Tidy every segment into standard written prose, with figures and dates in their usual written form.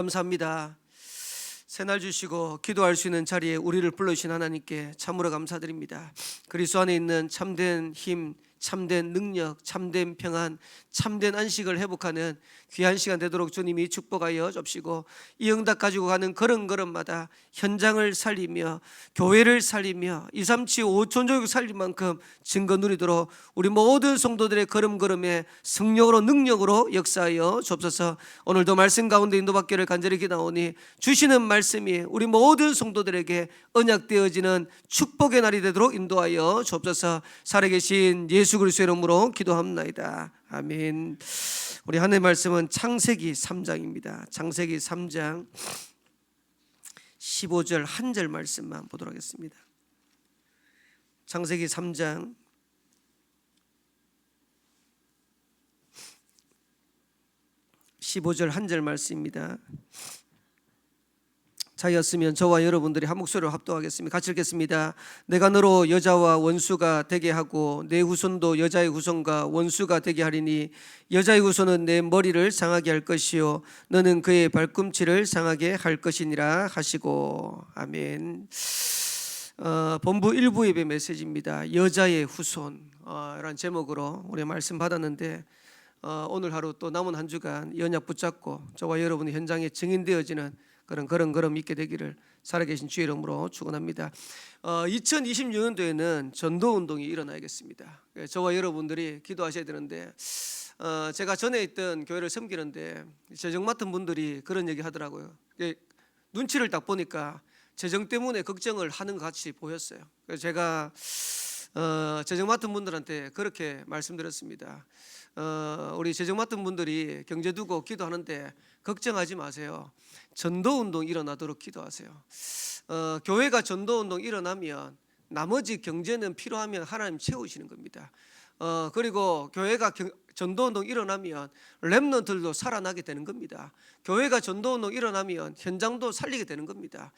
감사합니다. 새날 주시고 기도할 수 있는 자리에 우리를 불러주신 하나님께 참으로 감사드립니다. 그리스도 안에 있는 참된 힘, 참된 능력, 참된 평안, 참된 안식을 회복하는 귀한 시간 되도록 주님이 축복하여 주시고, 이 응답 가지고 가는 걸음걸음마다 현장을 살리며 교회를 살리며 237 5천조국 살릴 만큼 증거 누리도록 우리 모든 성도들의 걸음걸음에 성령으로 능력으로 역사하여 주옵소서. 오늘도 말씀 가운데 인도받기를 간절히 기도하오니 주시는 말씀이 우리 모든 성도들에게 언약되어지는 축복의 날이 되도록 인도하여 주옵소서. 살아계신 예수 그리스도의 이름으로 기도합나이다. 아멘. 우리 하나님의 말씀은 창세기 3장입니다. 창세기 3장 15절 한 절 말씀만 보도록 하겠습니다. 창세기 3장 15절 한 절 말씀입니다. 자였으면 저와 여러분들이 한 목소리로 합독하겠습니다. 같이 읽겠습니다. 내가 너로 여자와 원수가 되게 하고 내 후손도 여자의 후손과 원수가 되게 하리니 여자의 후손은 내 머리를 상하게 할 것이요 너는 그의 발꿈치를 상하게 할 것이니라 하시고. 아멘. 본부 1부 예배 메시지입니다. 여자의 후손 라는 제목으로 우리 말씀 받았는데, 오늘 하루 또 남은 한 주간 연약 붙잡고 저와 여러분이 현장에 증인되어지는 그런 걸음 있게 되기를 살아계신 주의 이름으로 축원합니다. 2026년도에는 전도운동이 일어나겠습니다. 저와 여러분들이 기도하셔야 되는데, 제가 전에 있던 교회를 섬기는데 재정 맡은 분들이 그런 얘기 하더라고요. 눈치를 딱 보니까 재정 때문에 걱정을 하는 것 같이 보였어요. 그래서 제가 재정 맡은 분들한테 그렇게 말씀드렸습니다. 우리 재정 맡은 분들이 경제 두고 기도하는데 걱정하지 마세요. 전도운동 일어나도록 기도하세요. 교회가 전도운동 일어나면 나머지 경제는 필요하면 하나님 채우시는 겁니다. 그리고 교회가 전도운동 일어나면 렘넌트들도 살아나게 되는 겁니다. 교회가 전도운동 일어나면 현장도 살리게 되는 겁니다.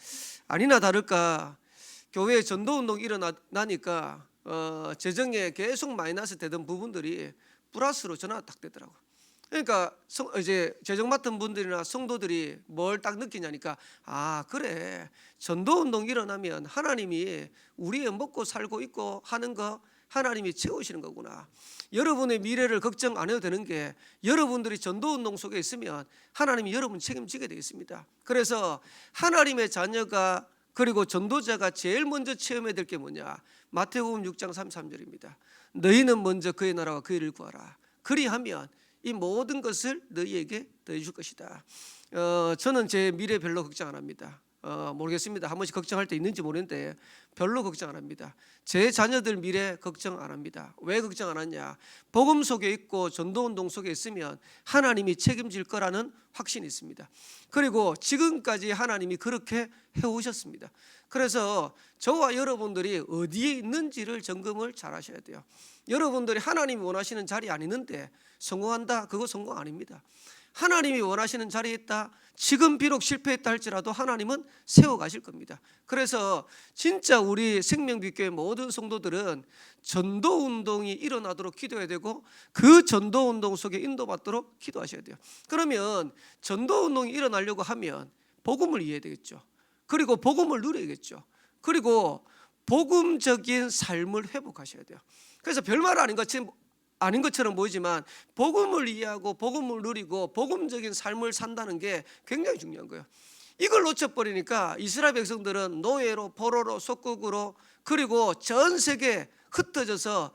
아니나 다를까 교회 전도운동 일어나니까 재정에 계속 마이너스 되던 부분들이 플러스로 전환 딱 되더라고요. 그러니까 이제 재정 맡은 분들이나 성도들이 뭘 딱 느끼냐니까, 그래, 전도운동 일어나면 하나님이 우리의 먹고 살고 있고 하는 거 하나님이 채우시는 거구나. 여러분의 미래를 걱정 안 해도 되는 게 여러분들이 전도운동 속에 있으면 하나님이 여러분 책임지게 되겠습니다. 그래서 하나님의 자녀가 그리고 전도자가 제일 먼저 체험해야 될 게 뭐냐? 마태복음 6장 33절입니다. 너희는 먼저 그의 나라와 그의 일을 구하라. 그리하면 이 모든 것을 너희에게 더해줄 것이다. 저는 제 미래 별로 걱정 안 합니다. 모르겠습니다. 한 번씩 걱정할 때 있는지 모르는데 별로 걱정 안 합니다. 제 자녀들 미래 걱정 안 합니다. 왜 걱정 안 하냐? 복음 속에 있고 전도운동 속에 있으면 하나님이 책임질 거라는 확신이 있습니다. 그리고 지금까지 하나님이 그렇게 해오셨습니다. 그래서 저와 여러분들이 어디에 있는지를 점검을 잘 하셔야 돼요. 여러분들이 하나님이 원하시는 자리 안 있는데 성공한다? 그거 성공 아닙니다. 하나님이 원하시는 자리에 있다. 지금 비록 실패했다 할지라도 하나님은 세워가실 겁니다. 그래서 진짜 우리 생명빛교회 모든 성도들은 전도운동이 일어나도록 기도해야 되고 그 전도운동 속에 인도받도록 기도하셔야 돼요. 그러면 전도운동이 일어나려고 하면 복음을 이해해야 되겠죠. 그리고 복음을 누려야겠죠. 그리고 복음적인 삶을 회복하셔야 돼요. 그래서 별말 아닌 것처럼 보이지만 복음을 이해하고 복음을 누리고 복음적인 삶을 산다는 게 굉장히 중요한 거예요. 이걸 놓쳐버리니까 이스라엘 백성들은 노예로 포로로 속국으로 그리고 전 세계에 흩어져서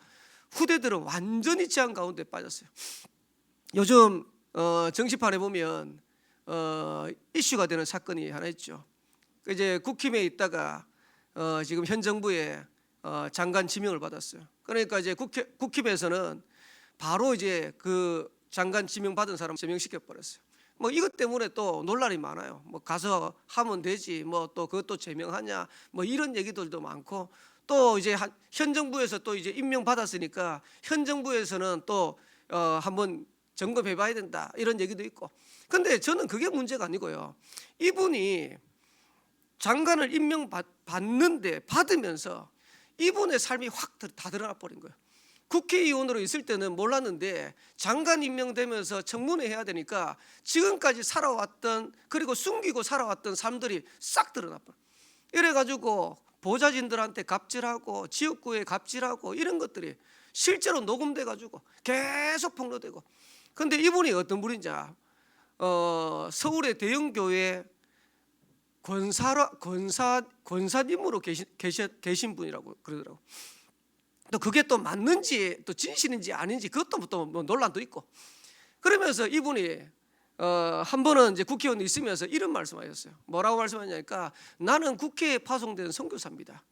후대들은 완전히 재앙 가운데 빠졌어요. 요즘 정치판에 보면 이슈가 되는 사건이 하나 있죠. 이제 국힘에 있다가 지금 현 정부에 장관 지명을 받았어요. 그러니까 이제 국힘에서는 바로 이제 그 장관 지명 받은 사람 제명시켜 버렸어요. 뭐 이것 때문에 또 논란이 많아요. 뭐 가서 하면 되지, 뭐 또 그것도 제명하냐, 뭐 이런 얘기들도 많고, 또 이제 현 정부에서 또 이제 임명 받았으니까 현 정부에서는 또 한번 점검해봐야 된다 이런 얘기도 있고. 근데 저는 그게 문제가 아니고요. 이분이 장관을 임명 받는데 받으면서 이분의 삶이 확 다 드러나 버린 거예요. 국회의원으로 있을 때는 몰랐는데 장관 임명되면서 청문회 해야 되니까 지금까지 살아왔던, 그리고 숨기고 살아왔던 삶들이 싹 드러나버려. 이래가지고 보좌진들한테 갑질하고 지역구에 갑질하고 이런 것들이 실제로 녹음돼가지고 계속 폭로되고. 근데 이분이 어떤 분인지 서울의 대형 교회 권사님으로 계신 분이라고 그러더라고. 또 그게 또 맞는지 또 진실인지 아닌지 그것도 또 뭐 논란도 있고. 그러면서 이분이 한 번은 이제 국회의원 있으면서 이런 말씀하셨어요. 뭐라고 말씀하냐니까, 나는 국회에 파송된 선교사입니다.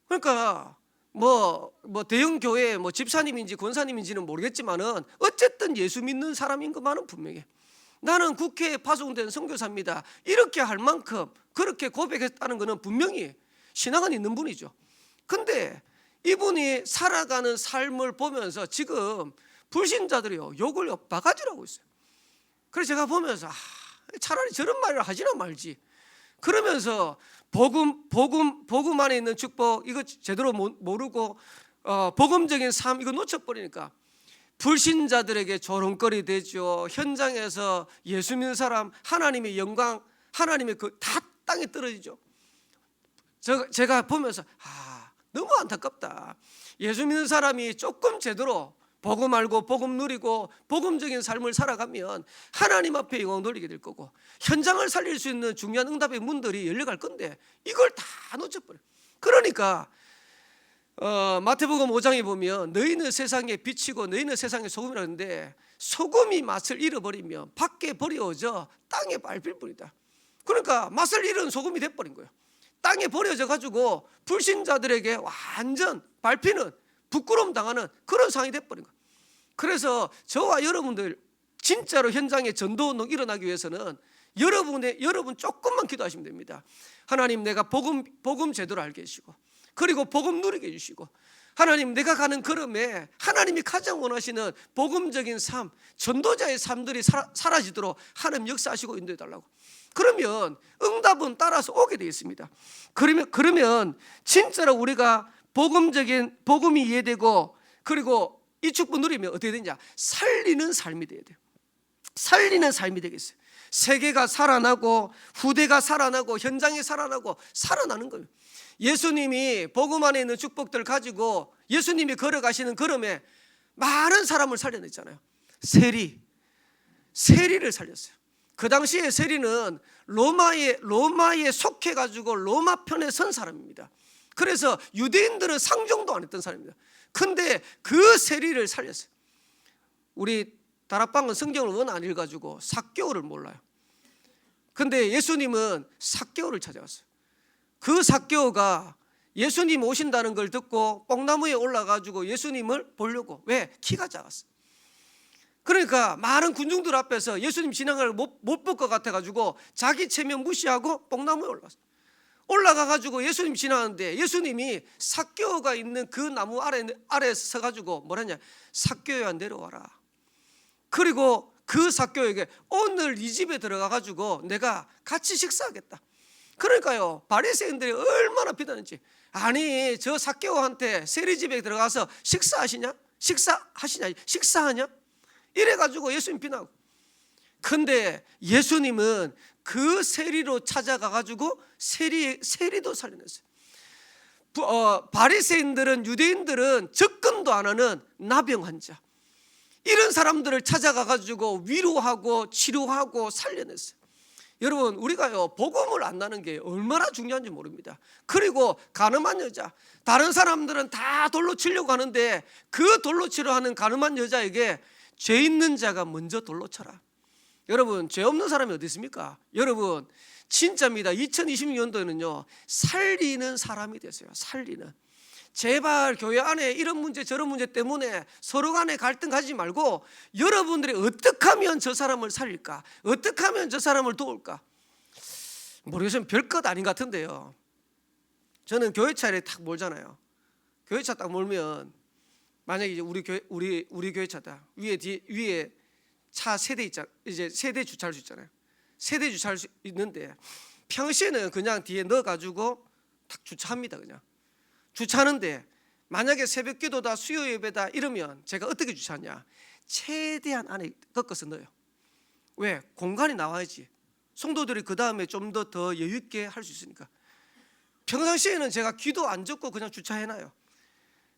그러니까 뭐 대형 교회 뭐 집사님인지 권사님인지는 모르겠지만은 어쨌든 예수 믿는 사람인 것만은 분명해. 나는 국회에 파송된 선교사입니다. 이렇게 할 만큼 그렇게 고백했다는 것은 분명히 신앙은 있는 분이죠. 근데 이분이 살아가는 삶을 보면서 지금 불신자들이요 욕을 바가지로 하고 있어요. 그래서 제가 보면서 차라리 저런 말을 하지나 말지. 그러면서 복음 안에 있는 축복 이거 제대로 모르고 복음적인 삶 이거 놓쳐버리니까 불신자들에게 조롱거리 되죠. 현장에서 예수 믿는 사람 하나님의 영광, 하나님의 그 다 땅에 떨어지죠. 제가 보면서 너무 안타깝다. 예수 믿는 사람이 조금 제대로 복음 알고 복음 누리고 복음적인 삶을 살아가면 하나님 앞에 영광 돌리게 될 거고 현장을 살릴 수 있는 중요한 응답의 문들이 열려갈 건데 이걸 다 놓쳐버려. 그러니까 마태복음 5장에 보면 너희는 세상에 빛이고 너희는 세상의 소금이라 하는데 소금이 맛을 잃어버리면 밖에 버려져 땅에 밟힐 뿐이다. 그러니까 맛을 잃은 소금이 돼버린 거예요. 땅에 버려져 가지고 불신자들에게 완전 밟히는 부끄러움 당하는 그런 상황이 돼버린 거예요. 그래서 저와 여러분들 진짜로 현장에 전도운동 일어나기 위해서는 여러분 조금만 기도하시면 됩니다. 하나님, 내가 복음 제대로 알게 해주시고 그리고 복음 누리게 해주시고, 하나님 내가 가는 걸음에 하나님이 가장 원하시는 복음적인 삶, 전도자의 삶들이 사라지도록 하나님 역사하시고 인도해 달라고. 그러면 응답은 따라서 오게 되어 있습니다. 그러면 진짜로 우리가 복음이 이해되고 그리고 이 축복 누리면 어떻게 되냐, 살리는 삶이 돼야 돼요. 살리는 삶이 되겠어요. 세계가 살아나고 후대가 살아나고 현장이 살아나고 살아나는 거예요. 예수님이 복음 안에 있는 축복들 가지고 예수님이 걸어가시는 걸음에 많은 사람을 살려냈잖아요. 세리를 살렸어요. 그 당시에 세리는 로마에 속해가지고 로마 편에 선 사람입니다. 그래서 유대인들은 상종도 안 했던 사람입니다. 근데 그 세리를 살렸어요. 우리 다락방은 성경을 워낙 안 읽어가지고 삭개오를 몰라요. 근데 예수님은 삭개오를 찾아갔어요. 그 삭개오가 예수님 오신다는 걸 듣고 뽕나무에 올라가지고 예수님을 보려고. 왜? 키가 작았어. 그러니까 많은 군중들 앞에서 예수님 지나가를 못 볼 것 같아가지고 자기 체면 무시하고 뽕나무에 올라가가지고 예수님 지나가는데 예수님이 삭개오가 있는 그 나무 아래에 서가지고 뭐라냐, 삭개오야 내려와라. 그리고 그 삭개오에게 오늘 이 집에 들어가가지고 내가 같이 식사하겠다. 그러니까요, 바리새인들이 얼마나 비난했지. 아니 저 삭개오한테 세리집에 들어가서 식사하냐 이래가지고 예수님 비난하고. 근데 예수님은 그 세리로 찾아가가지고 세리도 살려냈어요. 바리새인들은, 유대인들은 접근도 안 하는 나병 환자, 이런 사람들을 찾아가가지고 위로하고 치료하고 살려냈어요. 여러분, 우리가요 복음을 안 나는 게 얼마나 중요한지 모릅니다. 그리고 가늠한 여자, 다른 사람들은 다 돌로 치려고 하는데 그 돌로 치려 하는 가늠한 여자에게 죄 있는 자가 먼저 돌로 쳐라. 여러분, 죄 없는 사람이 어디 있습니까? 여러분 진짜입니다. 2026년도에는요 살리는 사람이 되세요. 살리는. 제발 교회 안에 이런 문제 저런 문제 때문에 서로 간에 갈등 가지지 말고 여러분들이 어떻게 하면 저 사람을 살릴까, 어떻게 하면 저 사람을 도울까. 모르겠어요. 별것 아닌 것 같은데요, 저는 교회차에 딱 몰잖아요. 교회차 딱 몰면 만약에 이제 우리 교회차다, 위에 차 세대 있잖아. 이제 세대 주차할 수 있잖아요. 세대 주차할 수 있는데 평시에는 그냥 뒤에 넣어가지고 딱 주차합니다. 그냥 주차하는데 만약에 새벽기도다 수요 예배다 이러면 제가 어떻게 주차하냐, 최대한 안에 꺾어서 넣어요. 왜? 공간이 나와야지. 성도들이 그 다음에 좀 더 여유 있게 할 수 있으니까. 평상시에는 제가 귀도 안 접고 그냥 주차해놔요.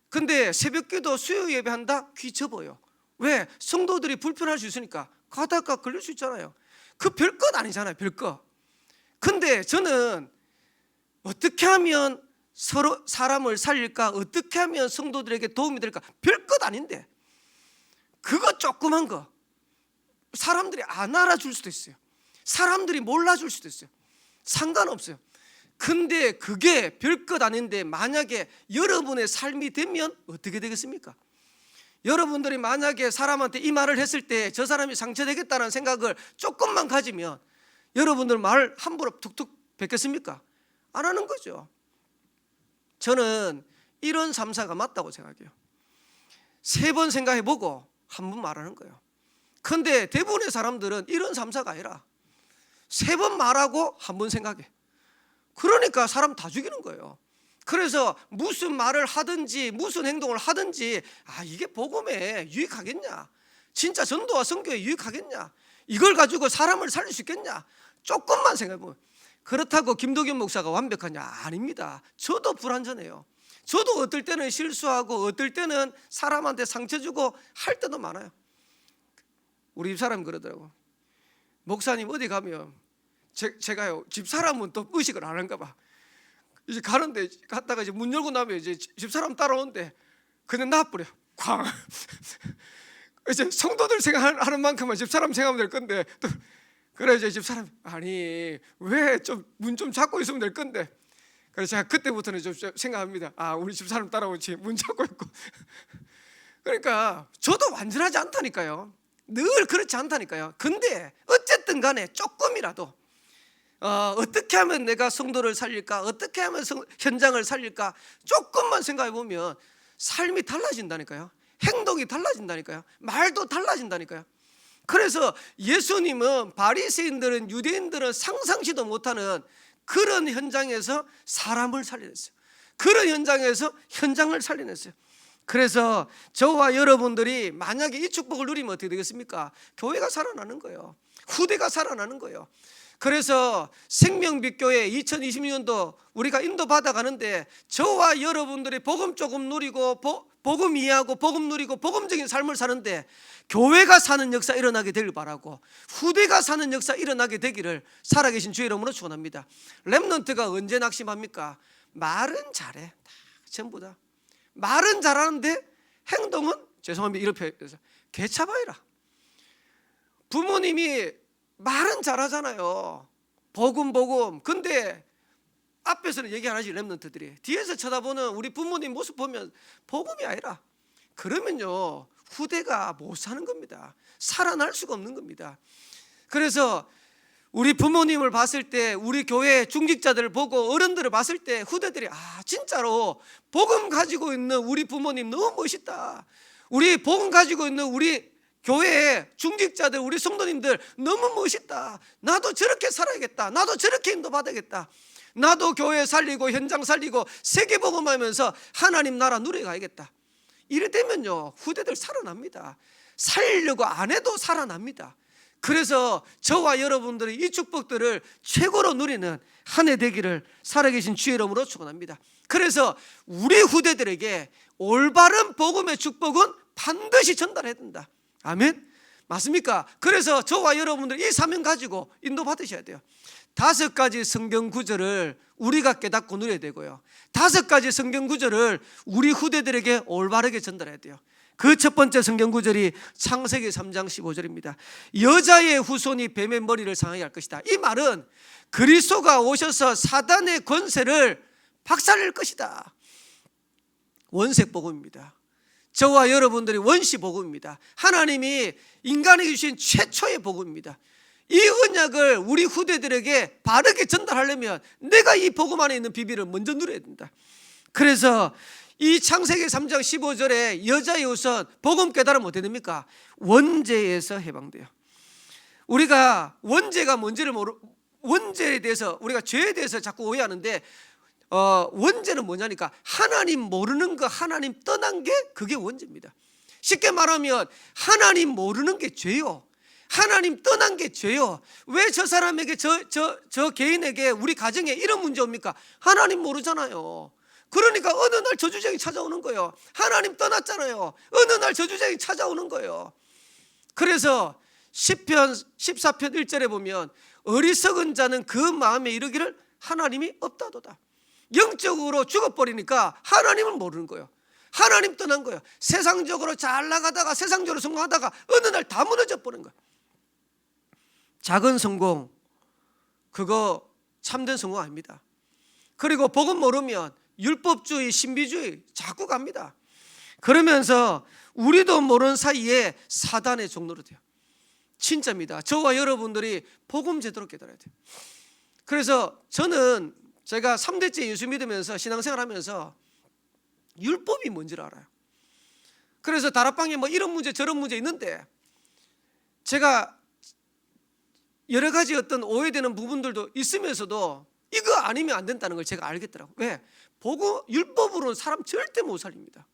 근데 새벽기도 수요 예배한다? 귀 접어요. 왜? 성도들이 불편할 수 있으니까. 가다가 걸릴 수 있잖아요. 그 별것 아니잖아요, 별것. 근데 저는 어떻게 하면 서로 사람을 살릴까, 어떻게 하면 성도들에게 도움이 될까, 별것 아닌데 그거 조그만 거 사람들이 안 알아줄 수도 있어요. 사람들이 몰라줄 수도 있어요. 상관없어요. 근데 그게 별것 아닌데 만약에 여러분의 삶이 되면 어떻게 되겠습니까? 여러분들이 만약에 사람한테 이 말을 했을 때 저 사람이 상처되겠다는 생각을 조금만 가지면 여러분들 말 함부로 툭툭 뱉겠습니까? 안 하는 거죠. 저는 이런 3사가 맞다고 생각해요. 3번 생각해보고 한 번 말하는 거예요. 근데 대부분의 사람들은 이런 3사가 아니라 3번 말하고 한 번 생각해. 그러니까 사람 다 죽이는 거예요. 그래서 무슨 말을 하든지 무슨 행동을 하든지 이게 복음에 유익하겠냐, 진짜 전도와 선교에 유익하겠냐, 이걸 가지고 사람을 살릴 수 있겠냐, 조금만 생각해보면. 그렇다고 김도겸 목사가 완벽하냐? 아닙니다. 저도 불완전해요. 저도 어떨 때는 실수하고 어떨 때는 사람한테 상처 주고 할 때도 많아요. 우리 집사람이 그러더라고. 목사님 어디 가면 제가요, 집사람은 또 의식을 안 하는가 봐. 이제 가는데 갔다가 이제 문 열고 나면 이제 집사람 따라오는데 그냥 놔버려. 쾅. 이제 성도들 생각하는 만큼은 집사람 생각하면 될 건데 또 그래 이제 집사람 아니 왜 좀 문 좀 잡고 있으면 될 건데. 그래서 제가 그때부터는 좀 생각합니다. 우리 집사람 따라오지 문 잡고 있고. 그러니까 저도 완전하지 않다니까요. 늘 그렇지 않다니까요. 근데 어쨌든 간에 조금이라도 어떻게 하면 내가 성도를 살릴까, 어떻게 하면 현장을 살릴까 조금만 생각해 보면 삶이 달라진다니까요. 행동이 달라진다니까요. 말도 달라진다니까요. 그래서 예수님은 바리새인들은, 유대인들은 상상치도 못하는 그런 현장에서 사람을 살려냈어요. 그런 현장에서 현장을 살려냈어요. 그래서 저와 여러분들이 만약에 이 축복을 누리면 어떻게 되겠습니까? 교회가 살아나는 거예요. 후대가 살아나는 거예요. 그래서 생명빛교회 2026년도 우리가 인도받아 가는데 저와 여러분들이 복음 조금 누리고 복음 이해하고 복음 누리고 복음적인 삶을 사는데 교회가 사는 역사 일어나게 되길 바라고 후대가 사는 역사 일어나게 되기를 살아계신 주의 이름으로 축원합니다. 렘넌트가 언제 낙심합니까? 말은 잘해. 전부 다 말은 잘하는데 행동은 죄송합니다 이렇게 표현해서 개차바이라. 부모님이 말은 잘하잖아요. 복음 근데 앞에서는 얘기 안 하지. 렘넌트들이 뒤에서 쳐다보는 우리 부모님 모습 보면 복음이 아니라 그러면요 후대가 못 사는 겁니다. 살아날 수가 없는 겁니다. 그래서 우리 부모님을 봤을 때, 우리 교회 중직자들을 보고 어른들을 봤을 때 후대들이 진짜로 복음 가지고 있는 우리 부모님 너무 멋있다, 우리 복음 가지고 있는 우리 교회의 중직자들, 우리 성도님들 너무 멋있다, 나도 저렇게 살아야겠다, 나도 저렇게 인도받아야겠다, 나도 교회 살리고 현장 살리고 세계복음하면서 하나님 나라 누려가야겠다. 이래 되면요 후대들 살아납니다. 살려고 안 해도 살아납니다. 그래서 저와 여러분들이 이 축복들을 최고로 누리는 한 해 되기를 살아계신 주의 이름으로 축원합니다. 그래서 우리 후대들에게 올바른 복음의 축복은 반드시 전달해야 된다. 아멘? 맞습니까? 그래서 저와 여러분들 이 사명 가지고 인도받으셔야 돼요. 5가지 성경 구절을 우리가 깨닫고 누려야 되고요, 5가지 성경 구절을 우리 후대들에게 올바르게 전달해야 돼요. 그 첫 번째 성경 구절이 창세기 3장 15절입니다. 여자의 후손이 뱀의 머리를 상하게 할 것이다. 이 말은 그리스도가 오셔서 사단의 권세를 박살낼 것이다. 원색 복음입니다. 저와 여러분들이 원시 복음입니다. 하나님이 인간에게 주신 최초의 복음입니다. 이 언약을 우리 후대들에게 바르게 전달하려면 내가 이 복음 안에 있는 비밀을 먼저 누려야 된다. 그래서 이 창세기 3장 15절에 여자의 후손 복음 깨달으면 어떻게 됩니까? 원죄에서 해방돼요. 우리가 원죄가 뭔지를 원죄에 대해서, 우리가 죄에 대해서 자꾸 오해하는데 원죄는 뭐냐니까 하나님 모르는 거, 하나님 떠난 게 그게 원죄입니다. 쉽게 말하면 하나님 모르는 게 죄요. 하나님 떠난 게 죄요. 왜 저 사람에게 저 개인에게 우리 가정에 이런 문제 옵니까? 하나님 모르잖아요. 그러니까 어느 날 저주쟁이 찾아오는 거예요. 하나님 떠났잖아요. 어느 날 저주쟁이 찾아오는 거예요. 그래서 시편 14편 1절에 보면 어리석은 자는 그 마음에 이르기를 하나님이 없다도다. 영적으로 죽어버리니까 하나님을 모르는 거예요. 하나님 떠난 거예요. 세상적으로 잘 나가다가 세상적으로 성공하다가 어느 날 다 무너져 버린 거예요. 작은 성공, 그거 참된 성공 아닙니다. 그리고 복음 모르면 율법주의, 신비주의 자꾸 갑니다. 그러면서 우리도 모르는 사이에 사단의 종로로 돼요. 진짜입니다. 저와 여러분들이 복음 제대로 깨달아야 돼요. 그래서 저는 제가 3대째 예수 믿으면서 신앙생활 하면서 율법이 뭔지를 알아요. 그래서 다락방에 뭐 이런 문제 저런 문제 있는데 제가 여러 가지 어떤 오해되는 부분들도 있으면서도 이거 아니면 안 된다는 걸 제가 알겠더라고요. 왜? 율법으로는 사람 절대 못 살립니다.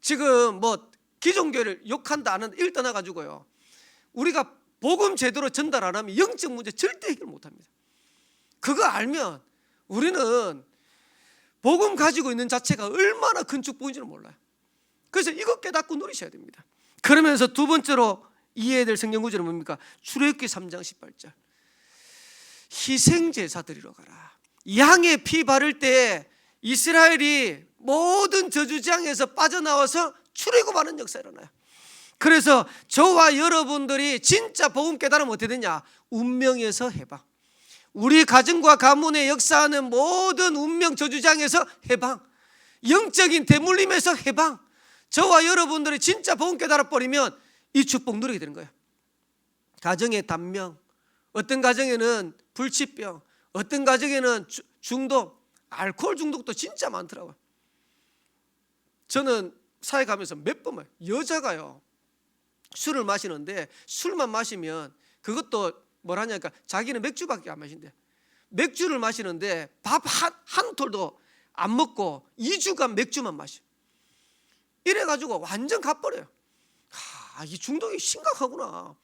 지금 뭐 기존교회를 욕한다 안 한다 일 떠나가지고요, 우리가 복음 제대로 전달 안 하면 영적 문제 절대 해결 못 합니다. 그거 알면 우리는 복음 가지고 있는 자체가 얼마나 큰 축복인지를 몰라요. 그래서 이거 깨닫고 누리셔야 됩니다. 그러면서 두 번째로 이해해야 될 성경 구절은 뭡니까? 출애굽기 3장 18절. 희생제사 드리러 가라. 양의 피 바를 때 이스라엘이 모든 저주지향에서 빠져나와서 출애굽하는 역사가 일어나요. 그래서 저와 여러분들이 진짜 복음 깨달으면 어떻게 되냐? 운명에서 해방. 우리 가정과 가문에 역사하는 모든 운명 저주장에서 해방, 영적인 대물림에서 해방. 저와 여러분들이 진짜 복음 깨달아 버리면 이 축복 누리게 되는 거예요. 가정의 단명, 어떤 가정에는 불치병, 어떤 가정에는 중독, 알코올 중독도 진짜 많더라고요. 저는 사회 가면서 몇 번 여자가요 술을 마시는데, 술만 마시면 그것도 뭐라냐니까 자기는 맥주밖에 안 마신대. 맥주를 마시는데 밥 한 톨도 안 먹고 2주간 맥주만 마셔. 이래가지고 완전 가버려요. 이 중독이 심각하구나.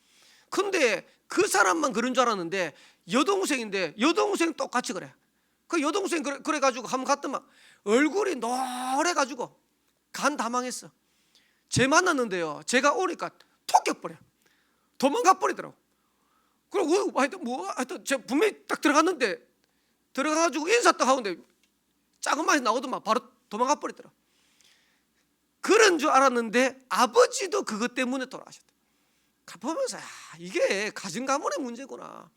근데 그 사람만 그런 줄 알았는데 여동생인데 여동생 똑같이 그래. 그 여동생 그래가지고 한번 갔더만 얼굴이 노래가지고 간 다 망했어. 쟤 만났는데요, 제가 오니까 톡 껴버려. 도망가 버리더라고. 그리고 하여튼 제가 분명히 딱 들어갔는데 들어가가지고 인사 딱 하는데 작은 맛이 나오더만 바로 도망가 버리더라. 그런 줄 알았는데 아버지도 그것 때문에 돌아가셨다. 보면서 이게 가정 가문의 문제구나.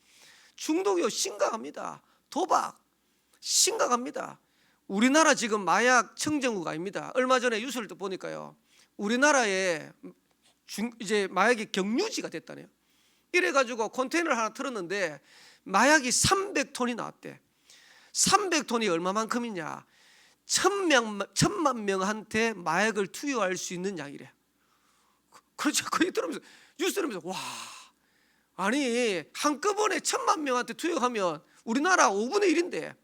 중독이 심각합니다. 도박 심각합니다. 우리나라 지금 마약 청정국 아닙니다. 얼마 전에 뉴스를 보니까요, 우리나라에 이제 마약이 경유지가 됐다네요. 이래가지고 컨테이너를 하나 틀었는데 마약이 300톤이 나왔대. 300톤이 얼마만큼이냐? 1,000만 명한테 마약을 투여할 수 있는 양이래. 그렇죠. 그게 들으면서 뉴스 들으면서 와, 아니 한꺼번에 1,000만 명한테 투여하면 우리나라 5분의 1인데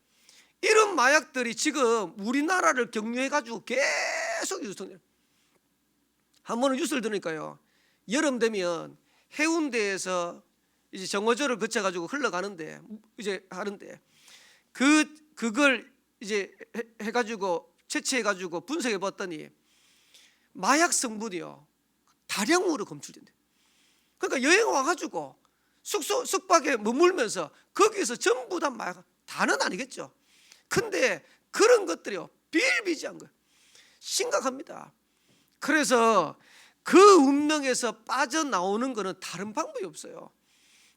이런 마약들이 지금 우리나라를 경유해가지고 계속 유통돼요. 한 번은 뉴스를 들으니까요, 여름 되면 해운대에서 이제 정어조를 거쳐가지고 흘러가는데 이제 하는데 그걸 이제 해가지고 채취해가지고 분석해봤더니 마약 성분이요 다량으로 검출된대. 그러니까 여행 와가지고 숙박에 머물면서 거기에서 전부 다 마약, 다는 아니겠죠. 근데 그런 것들이요 비일비재한 거예요. 심각합니다. 그래서 그 운명에서 빠져나오는 것은 다른 방법이 없어요.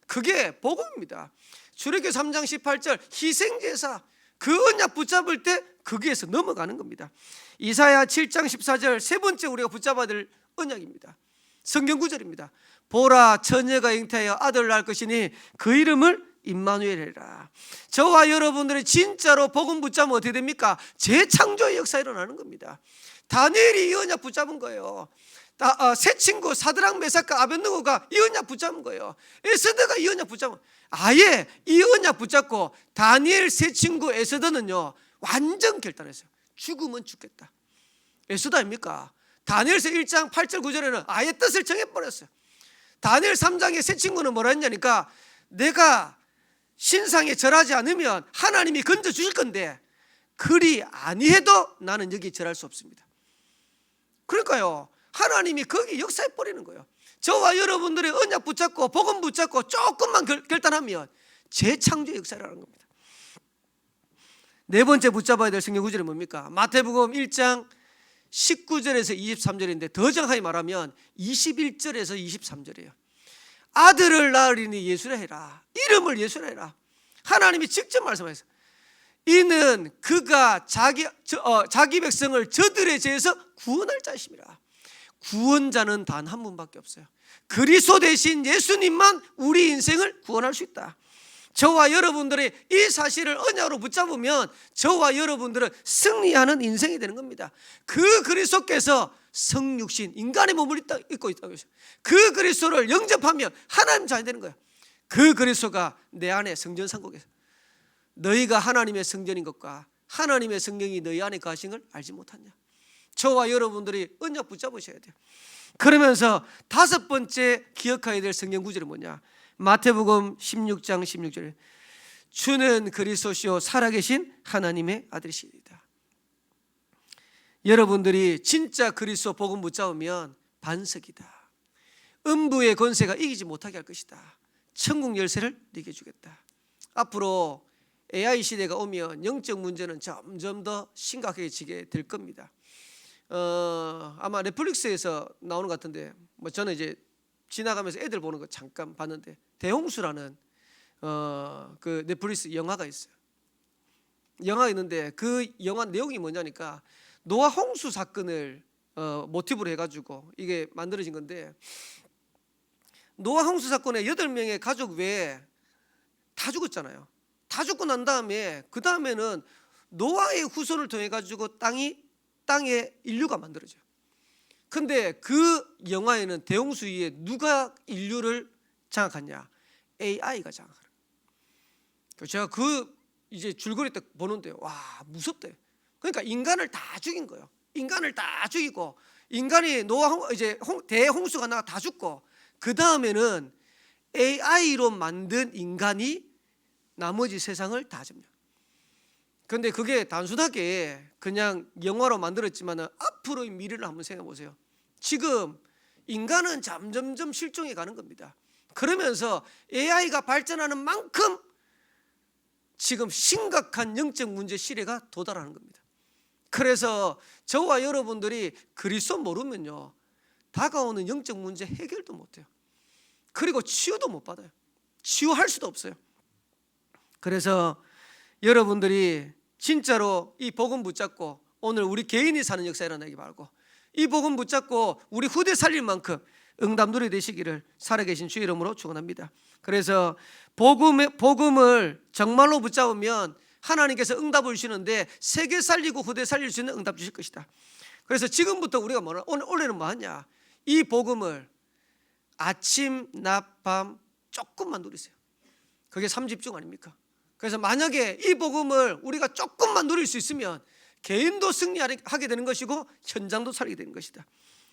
그게 복음입니다. 출애굽기 3장 18절 희생제사, 그 언약 붙잡을 때 거기에서 넘어가는 겁니다. 이사야 7장 14절 세 번째 우리가 붙잡아야 될 언약입니다. 성경 구절입니다. 보라, 처녀가 잉태하여 아들을 낳을 것이니 그 이름을 임마누엘이라. 저와 여러분들이 진짜로 복음 붙잡으면 어떻게 됩니까? 재창조의 역사 일어나는 겁니다. 다니엘이 이 언약 붙잡은 거예요. 세 친구 사드락 메삭과 아벳느고가 이 언약 붙잡은 거예요. 에스더가 이 언약 붙잡은, 아예 이 언약 붙잡고 다니엘 세 친구 에스더는요 완전 결단했어요. 죽으면 죽겠다. 예수도 아닙니까? 다니엘서 1장 8절 9절에는 아예 뜻을 정해버렸어요. 다니엘 3장의 새 친구는 뭐라 했냐니까 내가 신상에 절하지 않으면 하나님이 건져 주실 건데 그리 아니해도 나는 여기 절할 수 없습니다. 그러니까요, 하나님이 거기 역사해 버리는 거예요. 저와 여러분들의 언약 붙잡고 복음 붙잡고 조금만 결단하면 재창조의 역사라는 겁니다. 네 번째 붙잡아야 될 성경 구절은 뭡니까? 마태복음 1장 19절에서 23절인데 더 정확하게 말하면 21절에서 23절이에요. 아들을 낳으리니 예수라 해라. 이름을 예수라 해라. 하나님이 직접 말씀하셨어요. 이는 그가 자기 백성을 저들의 죄에서 구원할 자심이라. 구원자는 단 한 분밖에 없어요. 그리스도 대신 예수님만 우리 인생을 구원할 수 있다. 저와 여러분들이 이 사실을 언약으로 붙잡으면 저와 여러분들은 승리하는 인생이 되는 겁니다. 그 그리스도께서 성육신 인간의 몸을 입고 있다고 했어요. 그 그리스도를 영접하면 하나님 자녀 되는 거예요. 그 그리스도가 내 안에 성전상국에서 너희가 하나님의 성전인 것과 하나님의 성령이 너희 안에 거하신 걸 알지 못하냐. 저와 여러분들이 언약 붙잡으셔야 돼요. 그러면서 다섯 번째 기억해야 될 성경 구절은 뭐냐? 마태복음 16장 16절에 주는 그리스도시요 살아계신 하나님의 아들이시리이다. 여러분들이 진짜 그리스도 복음 붙잡으면 반석이다. 음부의 권세가 이기지 못하게 할 것이다. 천국 열쇠를 네게 주겠다. 앞으로 AI 시대가 오면 영적 문제는 점점 더 심각해지게 될 겁니다. 아마 넷플릭스에서 나오는 것 같은데 저는 이제 지나가면서 애들 보는 거 잠깐 봤는데 대홍수라는 그 넷플릭스 영화가 있어요. 영화가 있는데 그 영화 내용이 뭐냐니까 노아 홍수 사건을 모티브로 해가지고 이게 만들어진 건데 노아 홍수 사건에 8명의 가족 외에 다 죽었잖아요. 다 죽고 난 다음에 그 다음에는 노아의 후손을 통해 가지고 땅에 인류가 만들어져요. 근데 그 영화에는 대홍수 이후에 누가 인류를 장악하냐? AI가 장악하는. 제가 이제 줄거리 때 보는데 와 무섭대. 그러니까 인간을 다 죽인 거예요. 인간을 다 죽이고 인간이 대홍수가 나가 다 죽고 그 다음에는 AI로 만든 인간이 나머지 세상을 다 점령. 그런데 그게 단순하게 그냥 영화로 만들었지만 앞으로의 미래를 한번 생각해 보세요. 지금 인간은 점점점 실종해 가는 겁니다. 그러면서 AI가 발전하는 만큼 지금 심각한 영적 문제 시대가 도달하는 겁니다. 그래서 저와 여러분들이 그리스도 모르면요 다가오는 영적 문제 해결도 못해요. 그리고 치유도 못 받아요. 치유할 수도 없어요. 그래서 여러분들이 진짜로 이 복음 붙잡고 오늘 우리 개인이 사는 역사 일어나기 바라고 이 복음 붙잡고 우리 후대 살릴 만큼 응답 누리 되시기를 살아계신 주의 이름으로 축원합니다. 그래서 복음을 정말로 붙잡으면 하나님께서 응답을 주시는데 세계 살리고 후대 살릴 수 있는 응답 주실 것이다. 그래서 지금부터 우리가 원래는 뭐 하냐? 이 복음을 아침, 낮, 밤 조금만 누리세요. 그게 삼집중 아닙니까? 그래서 만약에 이 복음을 우리가 조금만 누릴 수 있으면 개인도 승리하게 되는 것이고 현장도 살게 되는 것이다.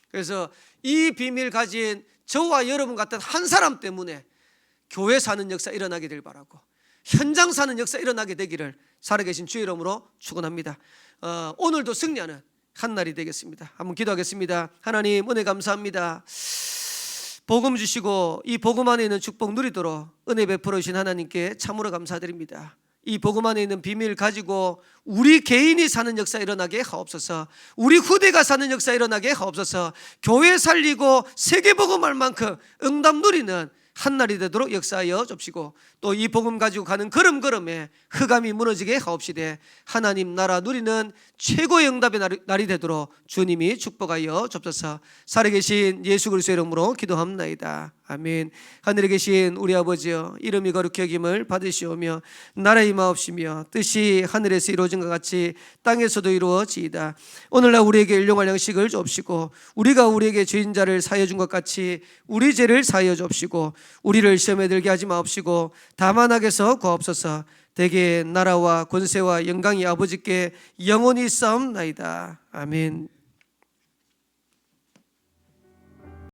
그래서 이 비밀 가진 저와 여러분 같은 한 사람 때문에 교회 사는 역사 일어나게 되길 바라고 현장 사는 역사 일어나게 되기를 살아계신 주의 이름으로 축원합니다. 오늘도 승리하는 한 날이 되겠습니다. 한번 기도하겠습니다. 하나님 은혜 감사합니다. 복음 주시고 이 복음 안에 있는 축복 누리도록 은혜 베풀어 주신 하나님께 참으로 감사드립니다. 이 복음 안에 있는 비밀 가지고 우리 개인이 사는 역사 일어나게 하옵소서. 우리 후대가 사는 역사 일어나게 하옵소서. 교회 살리고 세계 복음할 만큼 응답 누리는 한날이 되도록 역사하여 줍시고 또 이 복음 가지고 가는 걸음걸음에 흑암이 무너지게 하옵시되 하나님 나라 누리는 최고의 응답의 날이 되도록 주님이 축복하여 줍소서. 살아계신 예수 그리스도의 이름으로 기도합나이다. 아멘. 하늘에 계신 우리 아버지여 이름이 거룩히 여김을 받으시오며 나라의 임하옵시며 뜻이 하늘에서 이루어진 것 같이 땅에서도 이루어지이다. 오늘날 우리에게 일용할 양식을 주옵시고 우리가 우리에게 죄인자를 사하여 준 것 같이 우리 죄를 사하여 주옵시고 우리를 시험에 들게 하지 마옵시고 다만 악에서 구하옵소서. 대개 나라와 권세와 영광이 아버지께 영원히 있사옵나이다. 아멘.